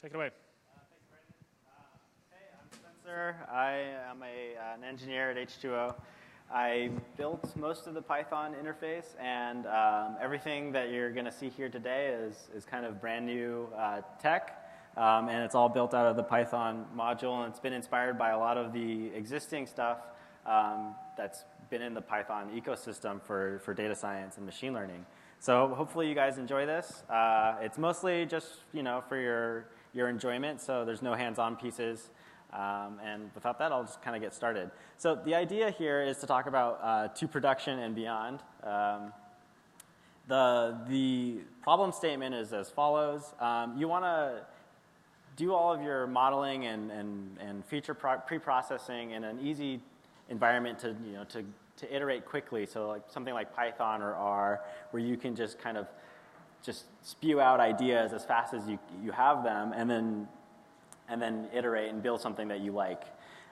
Take it away. Thanks, Brandon. Hey, I'm Spencer. I am an engineer at H2O. I built most of the Python interface, and everything that you're going to see here today is kind of brand new tech, and it's all built out of the Python module, and it's been inspired by a lot of the existing stuff that's been in the Python ecosystem for data science and machine learning. So hopefully you guys enjoy this. It's mostly just for your enjoyment, so there's no hands-on pieces. And without that, I'll just kind of get started. So the idea here is to talk about to production and beyond. The problem statement is as follows. You want to do all of your modeling and feature pre-processing in an easy environment to iterate quickly. So like something like Python or R, where you can just kind of just spew out ideas as fast as you have them, and then iterate and build something that you like.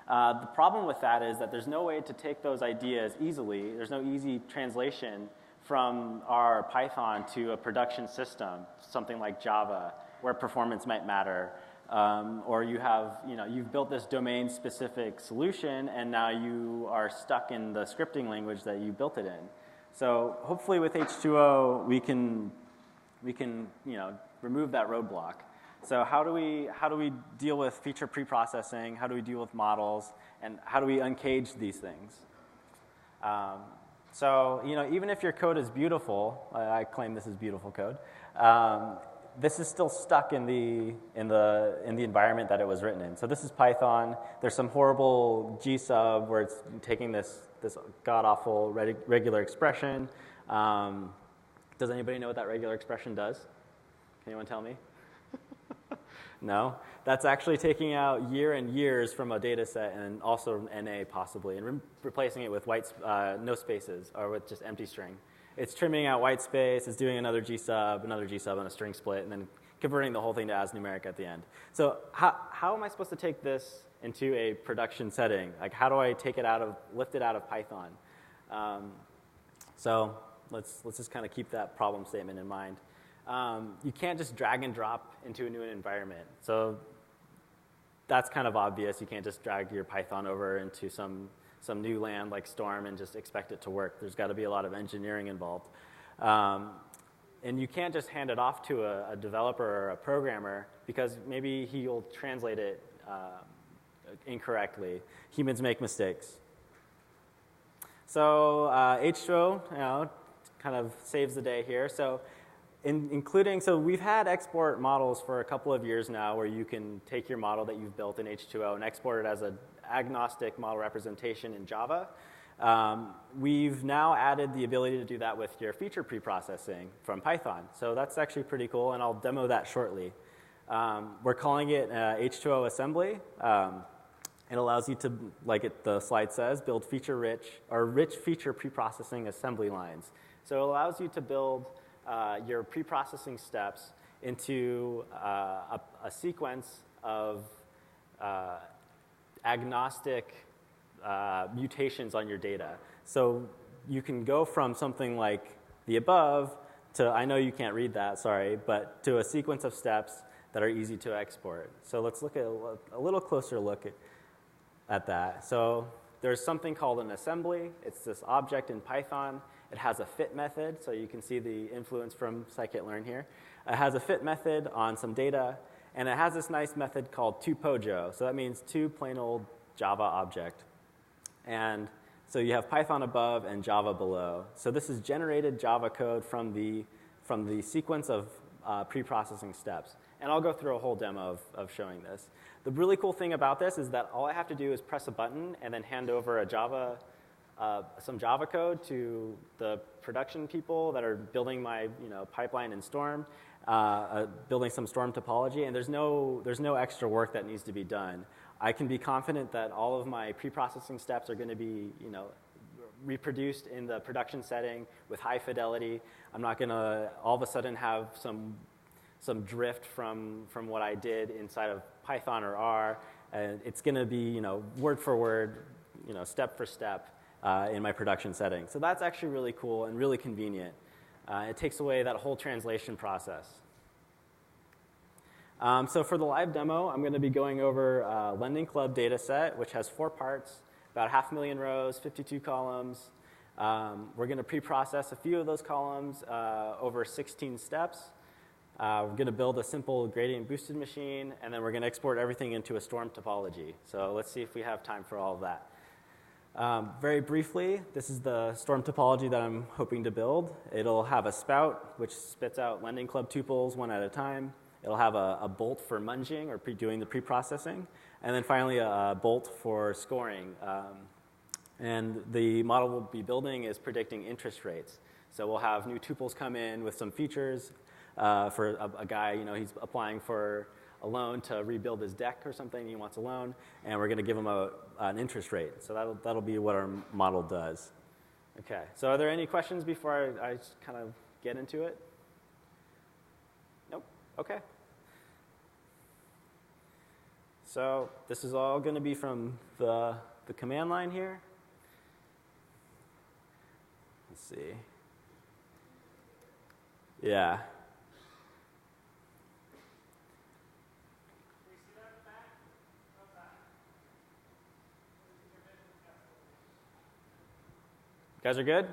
The problem with that is that there's no way to take those ideas easily. There's no easy translation from our Python to a production system, something like Java, where performance might matter. Or you've built this domain-specific solution, and now you are stuck in the scripting language that you built it in. So hopefully with H2O, we can remove that roadblock. So how do we deal with feature pre-processing? How do we deal with models? And how do we uncage these things? So even if your code is beautiful, I claim this is beautiful code. This is still stuck in the environment that it was written in. So this is Python. There's some horrible G-sub where it's taking this god-awful regular expression. Does anybody know what that regular expression does? Can anyone tell me? No? That's actually taking out year and years from a data set and also NA possibly, and replacing it with no spaces, or with just empty string. It's trimming out white space, it's doing another G-sub, and a string split, and then converting the whole thing to as numeric at the end. So how am I supposed to take this into a production setting? Like, how do I lift it out of Python? So let's just kind of keep that problem statement in mind. You can't just drag and drop into a new environment. So that's kind of obvious. You can't just drag your Python over into some new land like Storm and just expect it to work. There's got to be a lot of engineering involved. And you can't just hand it off to a developer or a programmer because maybe he'll translate it incorrectly. Humans make mistakes. So H2O, kind of saves the day here. So so we've had export models for a couple of years now where you can take your model that you've built in H2O and export it as an agnostic model representation in Java. We've now added the ability to do that with your feature preprocessing from Python. So that's actually pretty cool, and I'll demo that shortly. We're calling it H2O assembly. It allows you to, like the slide says, build rich feature preprocessing assembly lines. So it allows you to build your pre-processing steps into a sequence of agnostic mutations on your data. So you can go from something like the above to, I know you can't read that, sorry, but to a sequence of steps that are easy to export. So let's look at a little closer look at that. So there's something called an assembly. It's this object in Python. It has a fit method, so you can see the influence from scikit-learn here. It has a fit method on some data, and it has this nice method called toPojo. So that means to plain old Java object. And so you have Python above and Java below. So this is generated Java code from the sequence of pre-processing steps. And I'll go through a whole demo of showing this. The really cool thing about this is that all I have to do is press a button and then hand over some Java code to the production people that are building my pipeline in Storm, building some Storm topology, and there's no extra work that needs to be done. I can be confident that all of my pre-processing steps are going to be reproduced in the production setting with high fidelity. I'm not going to all of a sudden have some drift from what I did inside of Python or R. It's going to be word for word, step for step. In my production setting. So that's actually really cool and really convenient. It takes away that whole translation process. So for the live demo, I'm going to be going over Lending Club data set, which has 4 parts, about 500,000 rows, 52 columns. We're going to pre-process a few of those columns over 16 steps. We're going to build a simple gradient boosted machine, and then we're going to export everything into a storm topology. So let's see if we have time for all of that. Very briefly, this is the storm topology that I'm hoping to build. It'll have a spout, which spits out Lending Club tuples one at a time. It'll have a bolt for munging or doing the pre-processing, and then finally a bolt for scoring. And the model we'll be building is predicting interest rates. So we'll have new tuples come in with some features for a guy, he's applying for a loan to rebuild his deck or something. He wants a loan, and we're going to give him an interest rate. So that'll be what our model does. Okay. So are there any questions before I kind of get into it? Nope. Okay. So this is all going to be from the command line here. Let's see. Yeah. You guys are good?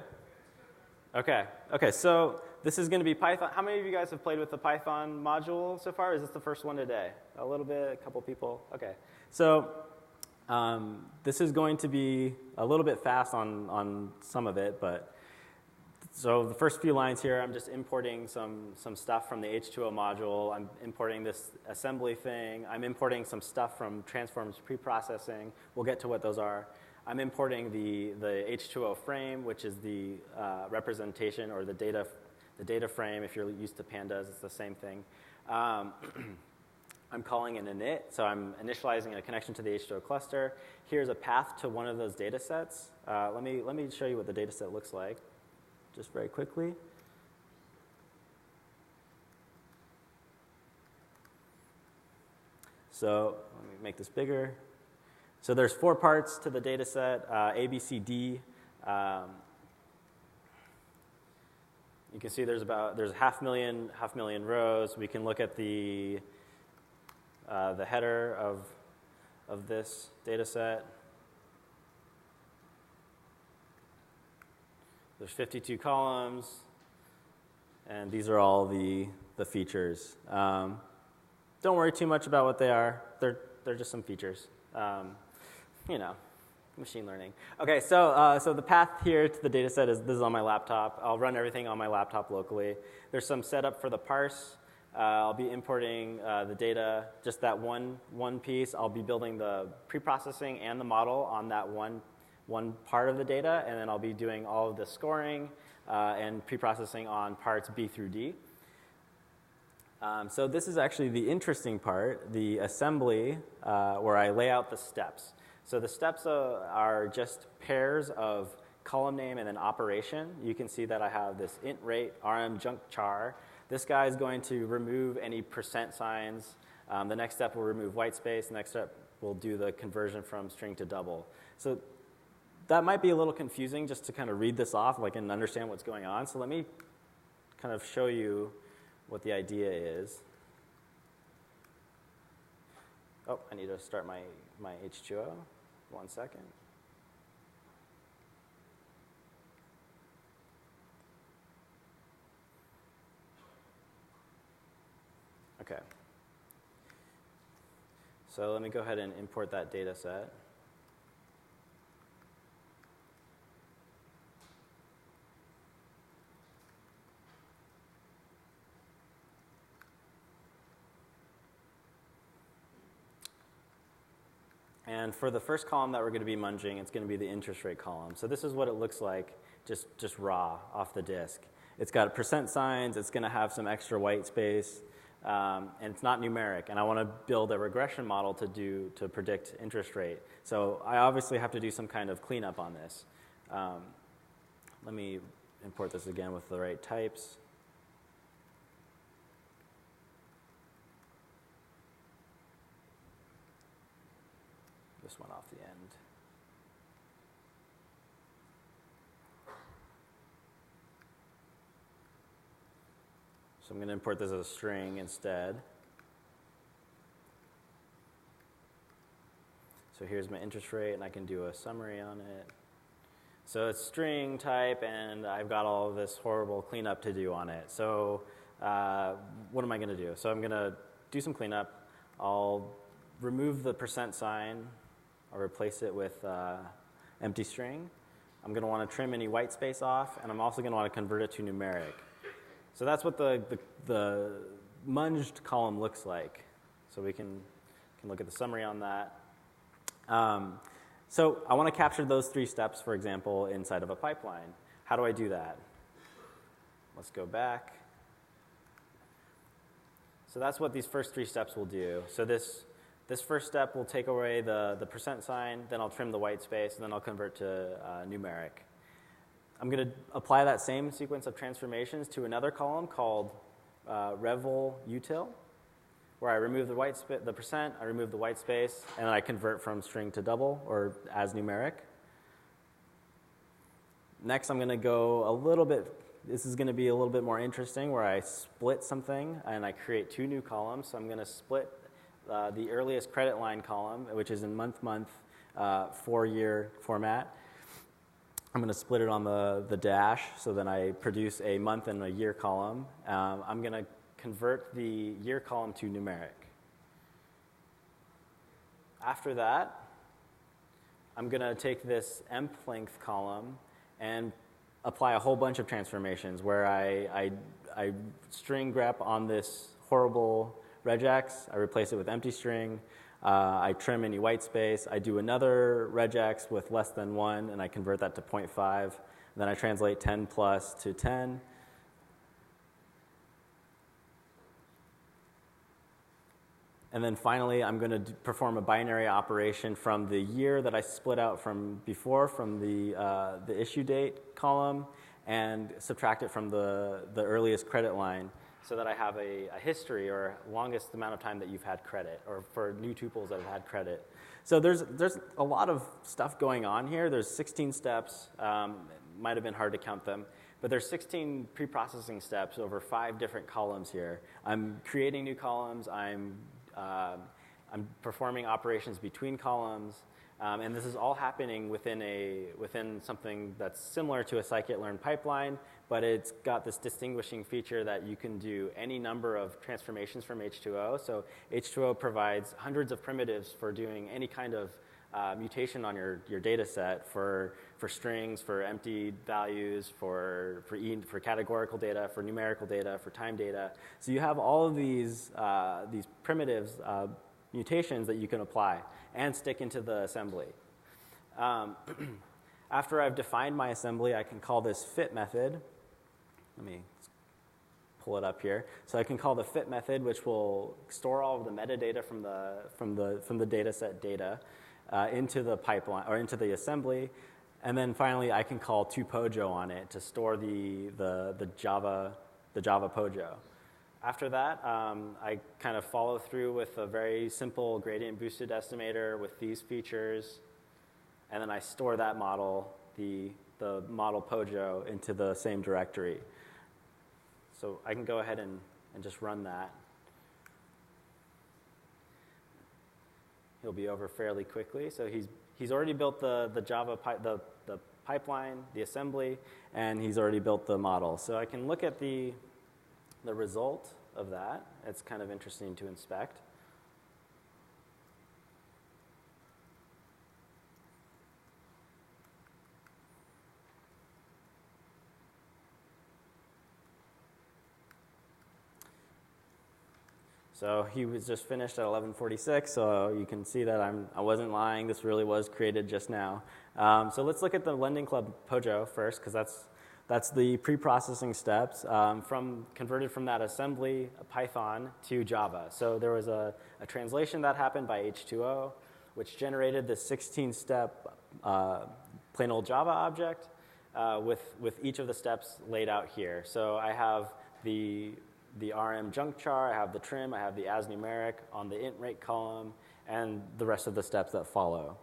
Okay. Okay, so this is going to be Python. How many of you guys have played with the Python module so far? Is this the first one today? A little bit, a couple people? Okay. So this is going to be a little bit fast on some of it, but so the first few lines here, I'm just importing some stuff from the H2O module. I'm importing this assembly thing. I'm importing some stuff from transforms preprocessing. We'll get to what those are. I'm importing the H2O frame, which is the representation or the data frame. If you're used to pandas, it's the same thing. I'm calling an init, so I'm initializing a connection to the H2O cluster. Here's a path to one of those data sets. Let me show you what the data set looks like, just very quickly. So let me make this bigger. So there's 4 parts to the data set, A, B, C, D. You can see there's 500,000 rows. We can look at the header of this data set. There's 52 columns, and these are all the features. Don't worry too much about what they are. They're just some features. Machine learning. Okay, so the path here to the data set this is on my laptop. I'll run everything on my laptop locally. There's some setup for the parse. I'll be importing the data, just that one piece. I'll be building the preprocessing and the model on that one part of the data, and then I'll be doing all of the scoring and preprocessing on parts B through D. So this is actually the interesting part, the assembly, where I lay out the steps. So the steps are just pairs of column name and then operation. You can see that I have this int rate rm junk char. This guy is going to remove any percent signs. The next step will remove white space. The next step will do the conversion from string to double. So that might be a little confusing just to kind of read this off and understand what's going on. So let me kind of show you what the idea is. Oh, I need to start my H2O. 1 second. Okay. So let me go ahead and import that data set. And for the first column that we're going to be munging, it's going to be the interest rate column. So this is what it looks like, just raw off the disk. It's got percent signs. It's going to have some extra white space, and it's not numeric. And I want to build a regression model to predict interest rate. So I obviously have to do some kind of cleanup on this. Let me import this again with the right types. This one off the end. So I'm going to import this as a string instead. So here's my interest rate, and I can do a summary on it. So it's string type, and I've got all of this horrible cleanup to do on it. So what am I going to do? So I'm going to do some cleanup. I'll remove the % sign. I'll replace it with empty string. I'm going to want to trim any white space off, and I'm also going to want to convert it to numeric. So that's what the munged column looks like. So we can look at the summary on that. So I want to capture those 3 steps, for example, inside of a pipeline. How do I do that? Let's go back. So that's what these first 3 steps will do. So this first step will take away the % sign, then I'll trim the white space, and then I'll convert to numeric. I'm going to apply that same sequence of transformations to another column called revel util, where I remove the %, I remove the white space, and then I convert from string to double or as numeric. Next, I'm going to go a little bit, this is going to be a little bit more interesting, where I split something and I create 2 new columns. So I'm going to split the earliest credit line column, which is in month, 4-year format. I'm going to split it on the dash, so then I produce a month and a year column. I'm going to convert the year column to numeric. After that, I'm going to take this emp length column and apply a whole bunch of transformations where I string grep on this horrible regex. I replace it with empty string. I trim any white space. I do another regex with less than 1, and I convert that to 0.5. Then I translate 10 plus to 10. And then finally, I'm going to perform a binary operation from the year that I split out from before, from the issue date column, and subtract it from the earliest credit line, so that I have a history or longest amount of time that you've had credit, or for new tuples that have had credit. So there's a lot of stuff going on here. There's 16 steps. Might have been hard to count them. But there's 16 pre-processing steps over 5 different columns here. I'm creating new columns. I'm performing operations between columns. And this is all happening within something that's similar to a scikit-learn pipeline, but it's got this distinguishing feature that you can do any number of transformations from H2O. So H2O provides hundreds of primitives for doing any kind of mutation on your data set for strings, for empty values, for categorical data, for numerical data, for time data. So you have all of these primitives, mutations that you can apply and stick into the assembly. After I've defined my assembly, I can call this fit method. Let me pull it up here. So I can call the fit method, which will store all of the metadata from the data set data into the pipeline or into the assembly. And then finally, I can call toPojo on it to store the Java Pojo. After that, I kind of follow through with a very simple gradient boosted estimator with these features, and then I store that model, the model Pojo, into the same directory. So I can go ahead and just run that. He'll be over fairly quickly. So he's already built the Java the pipeline, the assembly, and he's already built the model. So I can look at the result of that. It's kind of interesting to inspect. So he was just finished at 11:46, so you can see that I wasn't lying. This really was created just now. So let's look at the Lending Club Pojo first, because that's the pre-processing steps converted from that assembly Python to Java. So there was a translation that happened by H2O, which generated this 16-step plain old Java object with each of the steps laid out here. So I have the RM junk char, I have the trim, I have the as numeric on the int rate column, and the rest of the steps that follow.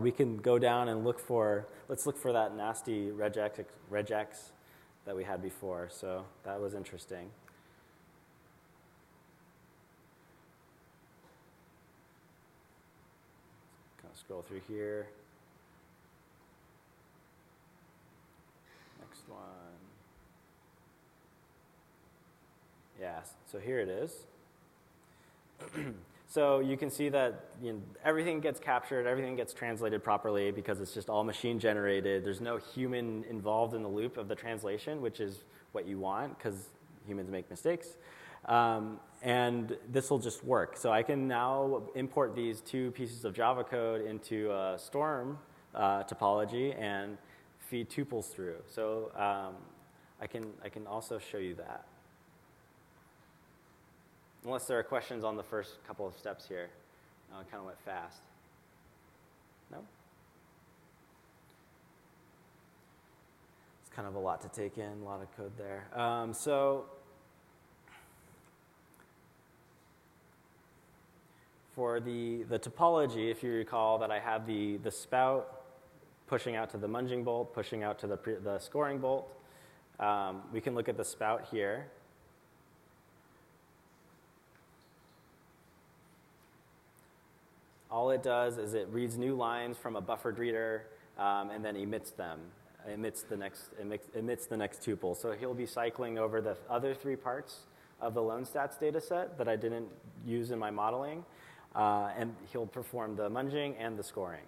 We can go down and let's look for that nasty regex that we had before. So that was interesting. scroll through here. Next one. Yeah, so here it is. So you can see that everything gets captured, everything gets translated properly because it's just all machine generated. There's no human involved in the loop of the translation, which is what you want because humans make mistakes. And this will just work. So I can now import these two pieces of Java code into a Storm topology and feed tuples through. So I can also show you that. Unless there are questions on the first couple of steps here. I kind of went fast. No? It's kind of a lot to take in, a lot of code there. So for the topology, if you recall that I have the spout pushing out to the munging bolt, pushing out to the scoring bolt, we can look at the spout here. All it does is it reads new lines from a buffered reader and then emits them. Emits the next tuple. So he'll be cycling over the other three parts of the loan stats data set that I didn't use in my modeling, and he'll perform the munging and the scoring.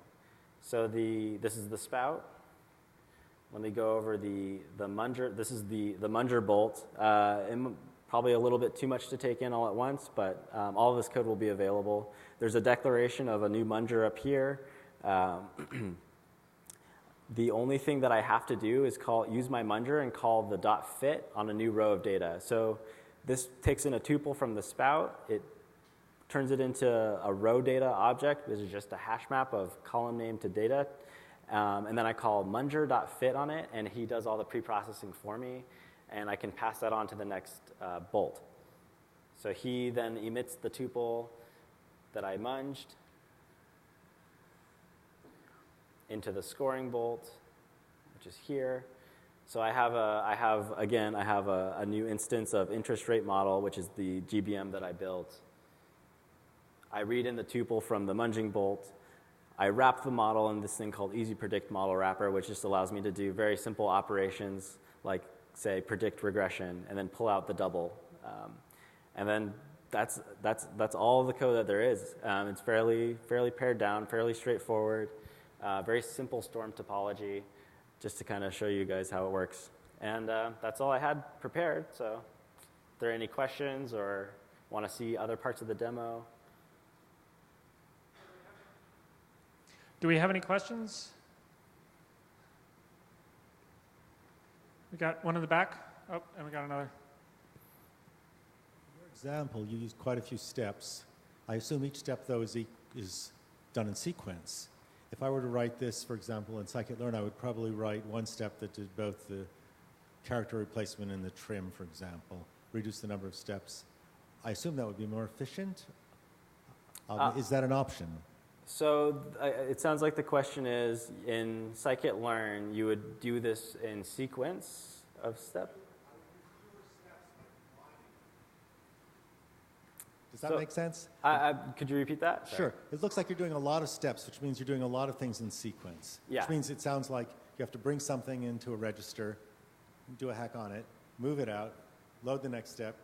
So this is the spout. Let me go over the munger. This is the munger bolt. Probably a little bit too much to take in all at once, but all of this code will be available. There's a declaration of a new munger up here. The only thing that I have to do is use my munger and call the .fit on a new row of data. So this takes in a tuple from the spout. It turns it into a row data object, which is just a hash map of column name to data. And then I call munger.fit on it, and he does all the pre-processing for me. And I can pass that on to the next bolt. So he then emits the tuple that I munged into the scoring bolt, which is here. So I have a new instance of interest rate model, which is the GBM that I built. I read in the tuple from the munging bolt. I wrap the model in this thing called Easy Predict Model Wrapper, which just allows me to do very simple operations like, say, predict regression, and then pull out the double. And then that's all the code that there is. It's fairly pared down, fairly straightforward, very simple Storm topology, just to kind of show you guys how it works. And that's all I had prepared. So if there are any questions or want to see other parts of the demo. Do we have any questions? We got one in the back. Oh, and we got another. In your example, you used quite a few steps. I assume each step, though, is done in sequence. If I were to write this, for example, in scikit-learn, I would probably write one step that did both the character replacement and the trim, for example, reduce the number of steps. I assume that would be more efficient. Is that an option? So it sounds like the question is, in scikit-learn, you would do this in sequence of steps? Does that make sense? Could you repeat that? Sure. It looks like you're doing a lot of steps, which means you're doing a lot of things in sequence. Yeah. Which means it sounds like you have to bring something into a register, do a hack on it, move it out, load the next step.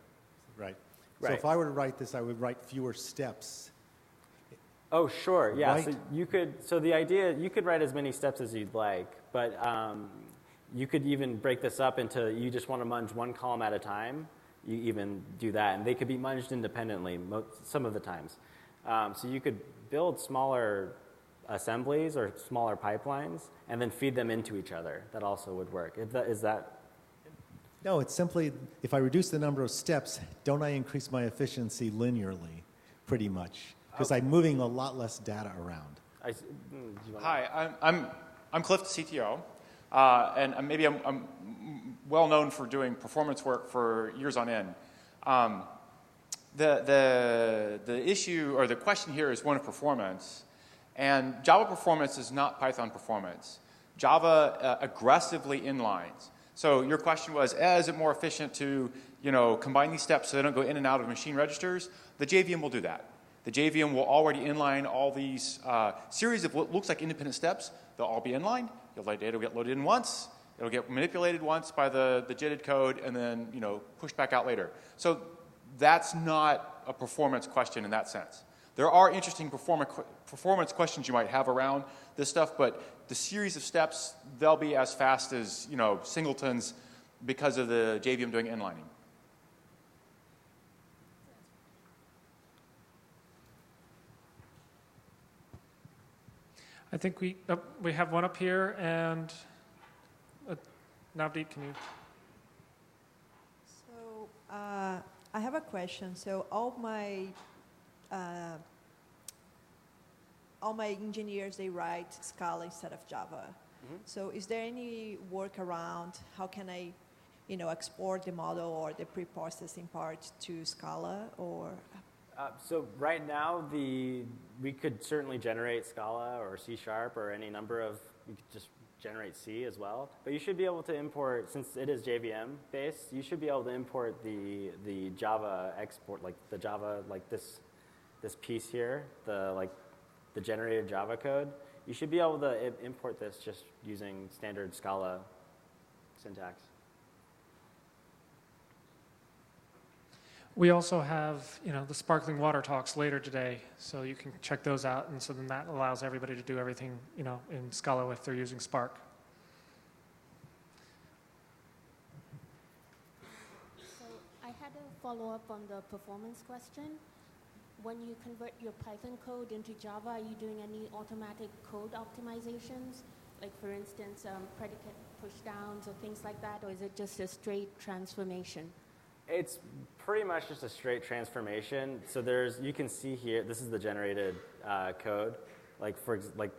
Right. So if I were to write this, I would write fewer steps. Oh, sure. Yeah. Right? So the idea, you could write as many steps as you'd like, but you could even break this up into, you just want to munge one column at a time. You even do that, and they could be munged independently some of the times. So you could build smaller assemblies or smaller pipelines and then feed them into each other. That also would work. Is that? No, it's simply, if I reduce the number of steps, don't I increase my efficiency linearly, pretty much? Because I'm moving a lot less data around. Hi, I'm Cliff, the CTO, and maybe I'm well known for doing performance work for years on end. The issue or the question here is one of performance, and Java performance is not Python performance. Java aggressively inlines. So your question was, is it more efficient to combine these steps so they don't go in and out of machine registers? The JVM will do that. The JVM will already inline all these series of what looks like independent steps. They'll all be inlined. Your data will get loaded in once. It'll get manipulated once by the JITted code and then pushed back out later. So that's not a performance question in that sense. There are interesting performance questions you might have around this stuff, but the series of steps, they'll be as fast as singletons because of the JVM doing inlining. I think we have one up here, and Navdeep, can you? So I have a question. So all my engineers, they write Scala instead of Java. Mm-hmm. So is there any workaround? How can I, export the model or the pre-processing part to Scala, or? So right now, we could certainly generate Scala or C# or any number of, we could just generate C as well. But you should be able to import, since it is JVM based, you should be able to import the Java export, like the Java, like this piece here, the generated Java code. You should be able to import this just using standard Scala syntax. We also have, the sparkling water talks later today, so you can check those out, and so then that allows everybody to do everything, in Scala if they're using Spark. So I had a follow-up on the performance question. When you convert your Python code into Java, are you doing any automatic code optimizations? Like, for instance, predicate pushdowns or things like that, or is it just a straight transformation? It's pretty much just a straight transformation. So you can see here, this is the generated code. Like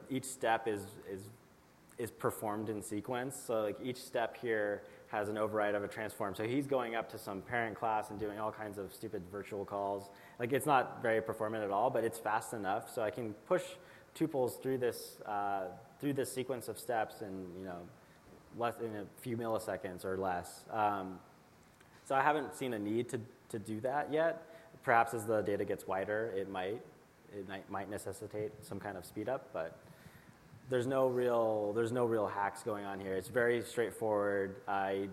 each step is performed in sequence. So each step here has an override of a transform. So he's going up to some parent class and doing all kinds of stupid virtual calls. It's not very performant at all, but it's fast enough. So I can push tuples through this sequence of steps in in a few milliseconds or less. So I haven't seen a need to do that yet. Perhaps as the data gets wider, it might necessitate some kind of speed up, but there's no real hacks going on here. It's very straightforward. I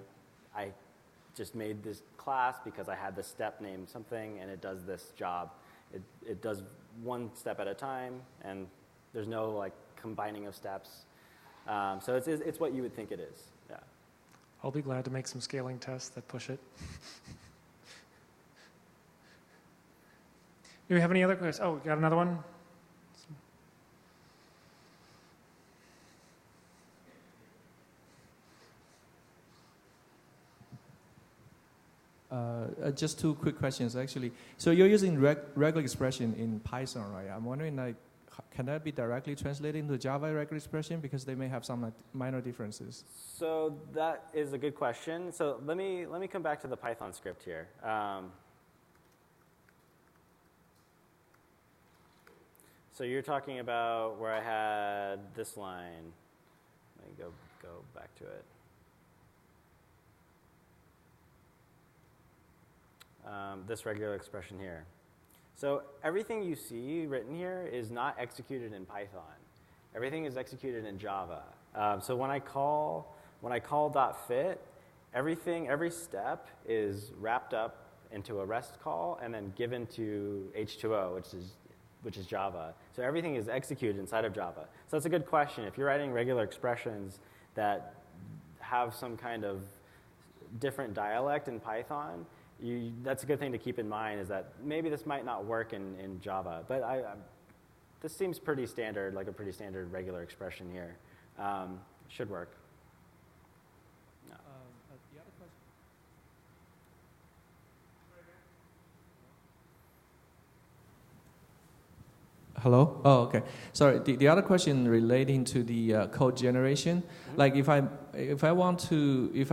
just made this class because I had this step named something, and it does this job. It does one step at a time, and there's no combining of steps. So it's what you would think it is. Yeah. I'll be glad to make some scaling tests that push it. Do we have any other questions? Oh, we got another one? Just two quick questions, actually. So you're using regular expression in Python, right? I'm wondering, can that be directly translated into Java regular expression, because they may have some minor differences? So that is a good question. So let me come back to the Python script here. So you're talking about where I had this line. Let me go back to it. This regular expression here. So everything you see written here is not executed in Python. Everything is executed in Java. So when I call .fit, every step is wrapped up into a REST call and then given to H2O, which is Java. So everything is executed inside of Java. So that's a good question. If you're writing regular expressions that have some kind of different dialect in Python, that's a good thing to keep in mind, is that maybe this might not work in Java. But this seems pretty standard, like a pretty standard regular expression here. Should work. No. The other question. Hello? Oh, okay. Sorry. The other question relating to the code generation, like if I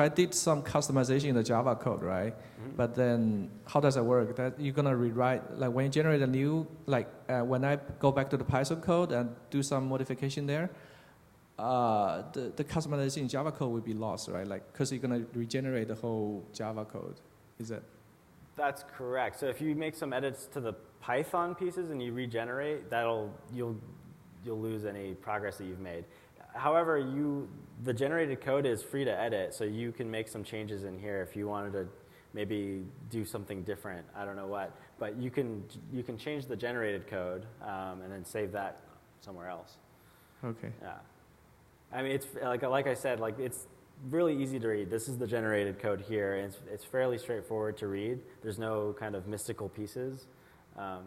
did some customization in the Java code, right? But then how does that work? That you're gonna rewrite, like when you generate a new, when I go back to the Python code and do some modification there, the customization in Java code will be lost, right? Because you're gonna regenerate the whole Java code. Is that? That's correct. So if you make some edits to the Python pieces and you regenerate, you'll lose any progress that you've made. However, the generated code is free to edit, so you can make some changes in here if you wanted to maybe do something different. I don't know what, but you can change the generated code and then save that somewhere else. Okay. Yeah. I mean, it's like I said, like it's really easy to read. This is the generated code here, and it's fairly straightforward to read. There's no kind of mystical pieces. Yeah.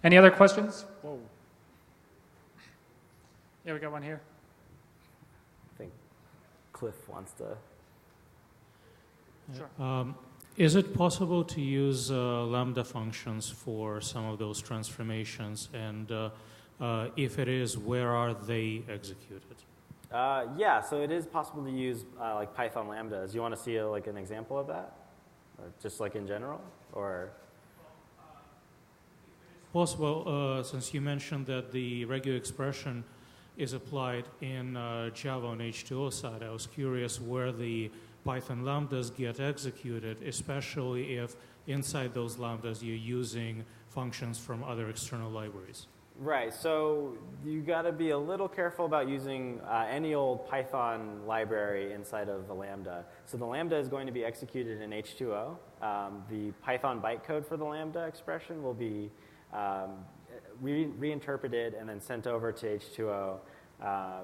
Any other questions? Whoa. Yeah, we got one here. I think Cliff wants to. Sure. Is it possible to use Lambda functions for some of those transformations? And if it is, where are they executed? Yeah, so it is possible to use like Python lambdas. You want to see like an example of that? Or just like in general? Or Possible, since you mentioned that the regular expression is applied in Java on H2O side, I was curious where the Python lambdas get executed, especially if inside those lambdas you're using functions from other external libraries. right, so you got to be a little careful about using any old Python library inside of a lambda. So the lambda is going to be executed in H2O. The Python bytecode for the lambda expression will be reinterpreted and then sent over to H2O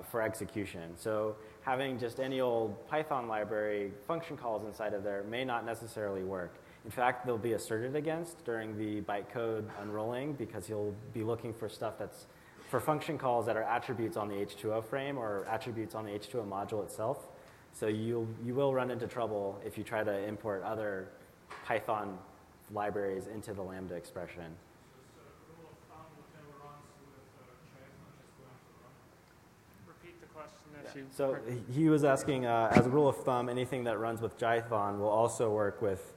for execution. So having just any old Python library function calls inside of there may not necessarily work. In fact, they'll be asserted against during the bytecode unrolling because you'll be looking for stuff that's for function calls that are attributes on the H2O frame or attributes on the H2O module itself. So you will run into trouble if you try to import other Python libraries into the lambda expression. So he was asking, as a rule of thumb, anything that runs with Jython will also work with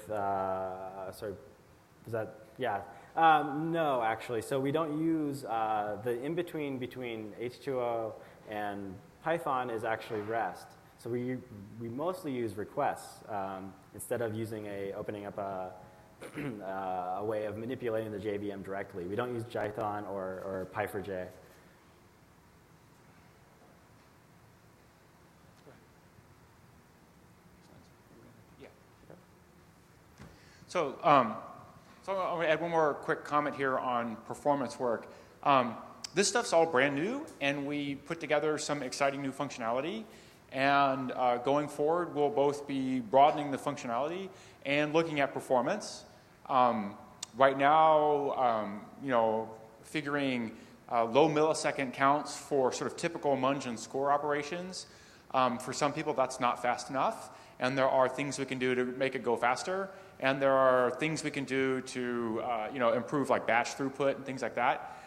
sorry, was that, yeah. No, actually. So we don't use, the in-between between H2O and Python is actually REST. So we mostly use requests instead of opening up a way of manipulating the JVM directly. We don't use Jython or Py4j. So I'm going to add one more quick comment here on performance work. This stuff's all brand new, and we put together some exciting new functionality. And going forward, we'll both be broadening the functionality and looking at performance. Right now, figuring low millisecond counts for sort of typical munge and score operations. For some people, that's not fast enough, and there are things we can do to make it go faster. And there are things we can do to improve like batch throughput and things like that.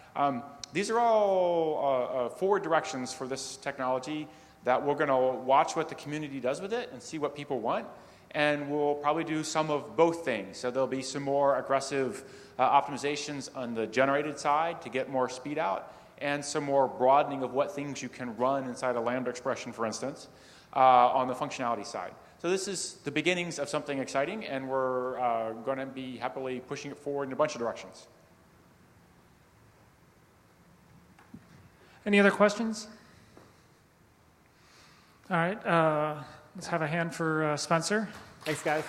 These are all forward directions for this technology that we're going to watch what the community does with it and see what people want. And we'll probably do some of both things. So there'll be some more aggressive optimizations on the generated side to get more speed out, and some more broadening of what things you can run inside a Lambda expression, for instance, on the functionality side. So this is the beginnings of something exciting, and we're going to be happily pushing it forward in a bunch of directions. Any other questions? All right, let's have a hand for Spencer. Thanks, guys.